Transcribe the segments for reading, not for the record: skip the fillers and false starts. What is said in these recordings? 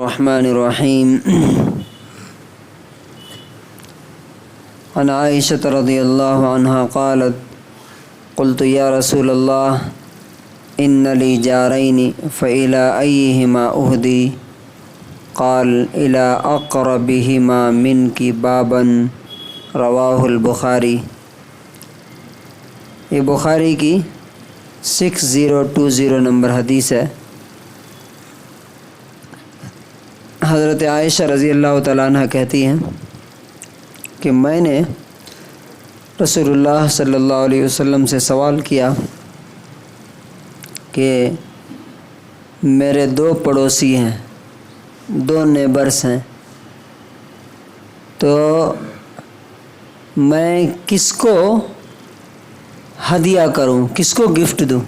الرحمن الرحیم عن عائشة رضی اللہ عنہا قالت قلت یا رسول اللہ ان لی جارین فإلی ایہما اہدی قال الی اقربہما منک بابا رواہ البخاری۔ یہ بخاری کی 6020 نمبر حدیث ہے۔ حضرت عائشہ رضی اللہ تعالیٰ عنہ کہتی ہیں کہ میں نے رسول اللہ صلی اللہ علیہ وسلم سے سوال کیا کہ میرے دو پڑوسی ہیں، دو نیبرس ہیں، تو میں کس کو ہدیہ کروں، کس کو گفٹ دوں؟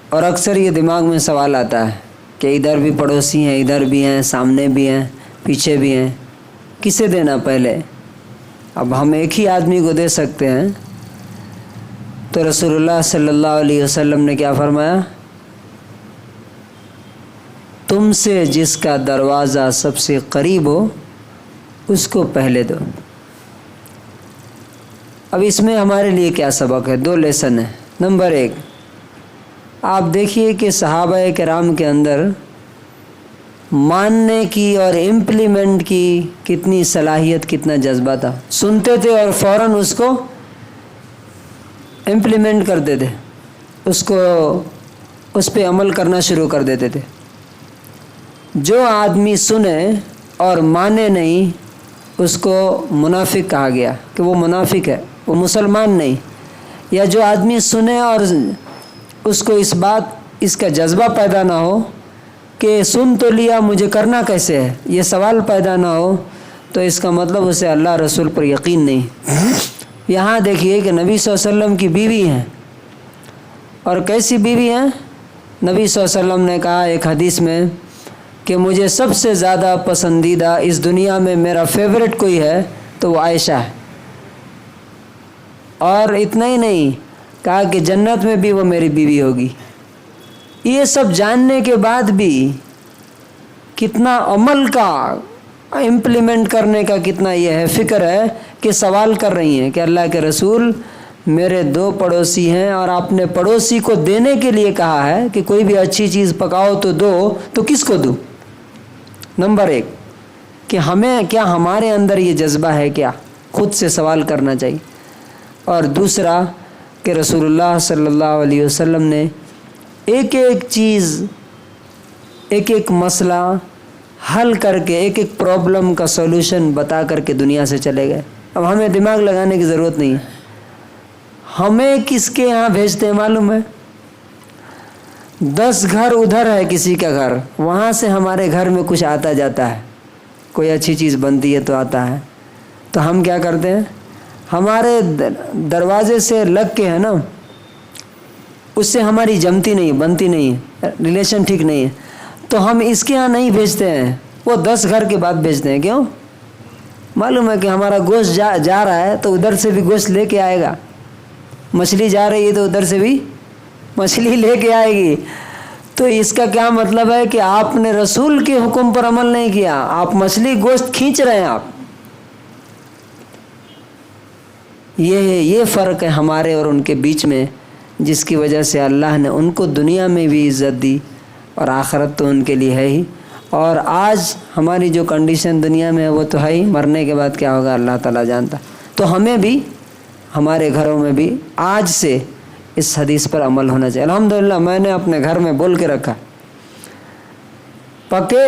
اور اکثر یہ دماغ میں سوال آتا ہے کہ ادھر بھی پڑوسی ہیں، ادھر بھی ہیں، سامنے بھی ہیں، پیچھے بھی ہیں، کسے دینا پہلے؟ اب ہم ایک ہی آدمی کو دے سکتے ہیں، تو رسول اللہ صلی اللہ علیہ وسلم نے کیا فرمایا؟ تم سے جس کا دروازہ سب سے قریب ہو اس کو پہلے دو۔ اب اس میں ہمارے لیے کیا سبق ہے؟ دو لیسن ہیں۔ نمبر 1، آپ دیکھیے کہ صحابہ کرام کے اندر ماننے کی اور امپلیمنٹ کی کتنی صلاحیت، کتنا جذبہ تھا۔ سنتے تھے اور فوراً اس کو امپلیمنٹ کرتے تھے، اس پہ عمل کرنا شروع کر دیتے تھے۔ جو آدمی سنے اور مانے نہیں اس کو منافق کہا گیا کہ وہ منافق ہے، وہ مسلمان نہیں۔ یا جو آدمی سنے اور اس کو اس کا جذبہ پیدا نہ ہو کہ سن تو لیا، مجھے کرنا کیسے ہے، یہ سوال پیدا نہ ہو، تو اس کا مطلب اسے اللہ رسول پر یقین نہیں۔ یہاں دیکھیے کہ نبی صلی اللہ علیہ وسلم کی بیوی ہیں، اور کیسی بیوی ہیں؟ نبی صلی اللہ علیہ وسلم نے کہا ایک حدیث میں کہ مجھے سب سے زیادہ پسندیدہ اس دنیا میں میرا فیورٹ کوئی ہے تو وہ عائشہ ہے۔ اور اتنا ہی نہیں، کہا کہ جنت میں بھی وہ میری بیوی ہوگی۔ یہ سب جاننے کے بعد بھی کتنا عمل کا، امپلیمنٹ کرنے کا کتنا یہ ہے، فکر ہے کہ سوال کر رہی ہیں کہ اللہ کے رسول میرے دو پڑوسی ہیں اور آپ نے پڑوسی کو دینے کے لیے کہا ہے کہ کوئی بھی اچھی چیز پکاؤ تو دو، تو کس کو دوں؟ نمبر 1 کہ ہمارے اندر یہ جذبہ ہے کیا؟ خود سے سوال کرنا چاہیے۔ اور دوسرا کہ رسول اللہ صلی اللہ علیہ وسلم نے ایک ایک چیز، ایک ایک مسئلہ حل کر کے، ایک ایک پرابلم کا سولوشن بتا کر کے دنیا سے چلے گئے۔ اب ہمیں دماغ لگانے کی ضرورت نہیں ہے۔ ہمیں کس کے یہاں بھیجتے ہیں معلوم ہے؟ 10 گھر ادھر ہے کسی کا گھر، وہاں سے ہمارے گھر میں کچھ آتا جاتا ہے، کوئی اچھی چیز بنتی ہے تو آتا ہے، تو ہم کیا کرتے ہیں؟ ہمارے دروازے سے لگ کے ہے نا، اس سے ہماری جمتی نہیں، بنتی نہیں ہے، ریلیشن ٹھیک نہیں ہے، تو ہم اس کے ہاں نہیں بھیجتے ہیں، وہ 10 گھر کے بعد بھیجتے ہیں۔ کیوں؟ معلوم ہے کہ ہمارا گوشت جا رہا ہے تو ادھر سے بھی گوشت لے کے آئے گا، مچھلی جا رہی ہے تو ادھر سے بھی مچھلی لے کے آئے گی۔ تو اس کا کیا مطلب ہے کہ آپ نے رسول کے حکم پر عمل نہیں کیا، آپ مچھلی گوشت کھینچ رہے ہیں آپ۔ یہ فرق ہے ہمارے اور ان کے بیچ میں، جس کی وجہ سے اللہ نے ان کو دنیا میں بھی عزت دی اور آخرت تو ان کے لیے ہے ہی۔ اور آج ہماری جو کنڈیشن دنیا میں ہے وہ تو ہے ہی، مرنے کے بعد کیا ہوگا اللہ تعالیٰ جانتا۔ تو ہمیں بھی ہمارے گھروں میں بھی آج سے اس حدیث پر عمل ہونا چاہیے۔ الحمدللہ میں نے اپنے گھر میں بول کے رکھا، پکے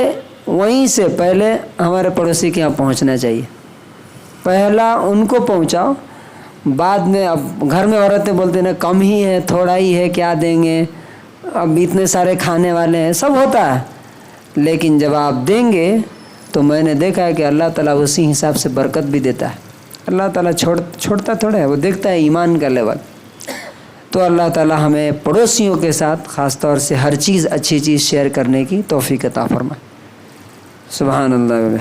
وہیں سے پہلے ہمارے پڑوسی کے یہاں پہنچنا چاہیے، پہلا ان کو پہنچاؤ، بعد میں۔ اب گھر میں عورتیں بولتے ہیں نا کم ہی ہے، تھوڑا ہی ہے، کیا دیں گے، اب اتنے سارے کھانے والے ہیں، سب ہوتا ہے، لیکن جب آپ دیں گے تو میں نے دیکھا ہے کہ اللہ تعالیٰ اسی حساب سے برکت بھی دیتا ہے۔ اللہ تعالیٰ چھوڑتا تھوڑا ہے، وہ دیکھتا ہے ایمان کا لیول۔ تو اللہ تعالیٰ ہمیں پڑوسیوں کے ساتھ خاص طور سے ہر چیز، اچھی چیز شیئر کرنے کی توفیق عطا فرمائے۔ سبحان اللہ۔